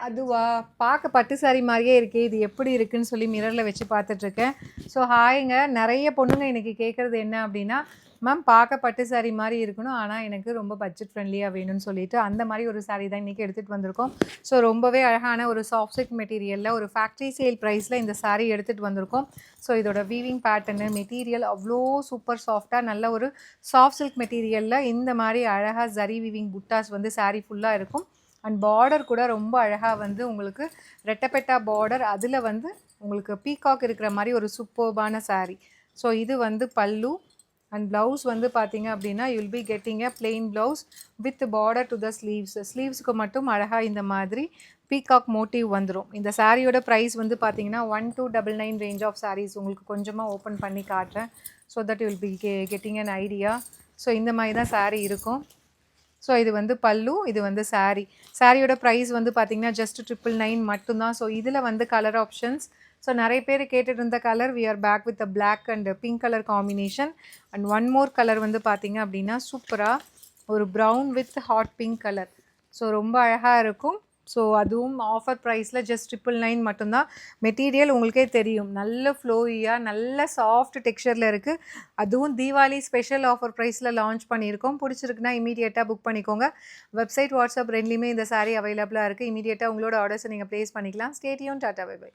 அதுவா பார்க்க பட்டு சாரி மாதிரியே இருக்கே, இது எப்படி இருக்குன்னு சொல்லி மிரரில் வச்சு பார்த்துட்ருக்கேன். ஸோ ஹாய்ங்க, நிறைய பொண்ணுங்க எனக்கு கேட்குறது என்ன அப்படின்னா, மேம் பார்க்க பட்டு சாரி மாதிரி இருக்கணும், ஆனால் எனக்கு ரொம்ப பட்ஜெட் ஃப்ரெண்ட்லியாக வேணும்னு சொல்லிட்டு அந்த மாதிரி ஒரு சாரி தான் இன்றைக்கி எடுத்துகிட்டு வந்திருக்கோம். ஸோ ரொம்பவே அழகான ஒரு சாஃப்ட் சில்க் மெட்டீரியலில் ஒரு ஃபேக்ட்ரி சேல் ப்ரைஸில் இந்த சாரி எடுத்துகிட்டு வந்திருக்கோம். ஸோ இதோட வீவிங் பேட்டர்னு மெட்டீரியல் அவ்வளோ சூப்பர் சாஃப்டாக நல்ல ஒரு சாஃப்ட் சில்க் மெட்டீரியலில் இந்த மாதிரி அழகாக ஜரி வீவிங் புட்டாஸ் வந்து சாரி ஃபுல்லாக இருக்கும். அண்ட் பார்டர் கூட ரொம்ப அழகாக வந்து உங்களுக்கு ரெட்டப்பெட்டா பார்டர், அதில் வந்து உங்களுக்கு பீகாக் இருக்கிற மாதிரி ஒரு சூப்பர்பான சாரீ. ஸோ இது வந்து பல்லு அண்ட் ப்ளவுஸ் வந்து பார்த்தீங்க அப்படின்னா you'll be getting a plain blouse with border to the sleeves. ஸ்லீவ்ஸுக்கு மட்டும் அழகாக இந்த மாதிரி பீகாக் மோட்டிவ் வந்துடும். இந்த சாரியோட ப்ரைஸ் வந்து பார்த்தீங்கன்னா 1299 ரேஞ்ச் ஆஃப் சாரீஸ். உங்களுக்கு கொஞ்சமாக ஓப்பன் பண்ணி காட்டுறேன், so that you'll be getting an idea. So இந்த மாதிரி தான் சாரீ இருக்கும். ஸோ இது வந்து பல்லு, இது வந்து சாரீ. சாரியோட ப்ரைஸ் வந்து பார்த்தீங்கன்னா ஜஸ்ட் 999 மட்டும்தான். ஸோ இதில் வந்து கலர் ஆப்ஷன்ஸ், ஸோ நிறைய பேர் கேட்டுட்டு இருந்த colour, we are back with black and pink colour combination. And one more colour வந்து பார்த்தீங்க அப்படின்னா சூப்பராக ஒரு brown with hot pink colour. So ரொம்ப அழகாக இருக்கும். ஸோ அதுவும் ஆஃபர் ப்ரைஸில் ஜஸ்ட் 999 மட்டும்தான். மெட்டீரியல் உங்களுக்கே தெரியும், நல்ல ஃப்ளோயியாக நல்ல சாஃப்ட் டெக்ஸ்சரில் இருக்குது. அதுவும் தீபாவளி ஸ்பெஷல் ஆஃபர் ப்ரைஸில் லான்ச் பண்ணியிருக்கோம். பிடிச்சிருக்குன்னா இமீடியட்டாக புக் பண்ணிக்கோங்க. வெப்சைட், வாட்ஸ்அப் ரெண்டுலேயுமே இந்த சாரீ அவைலபிளாக இருக்குது. இமீடியட்டாக உங்களோட ஆர்டர்ஸை நீங்கள் ப்ளேஸ் பண்ணிக்கலாம். Stay tuned. Tata bye by.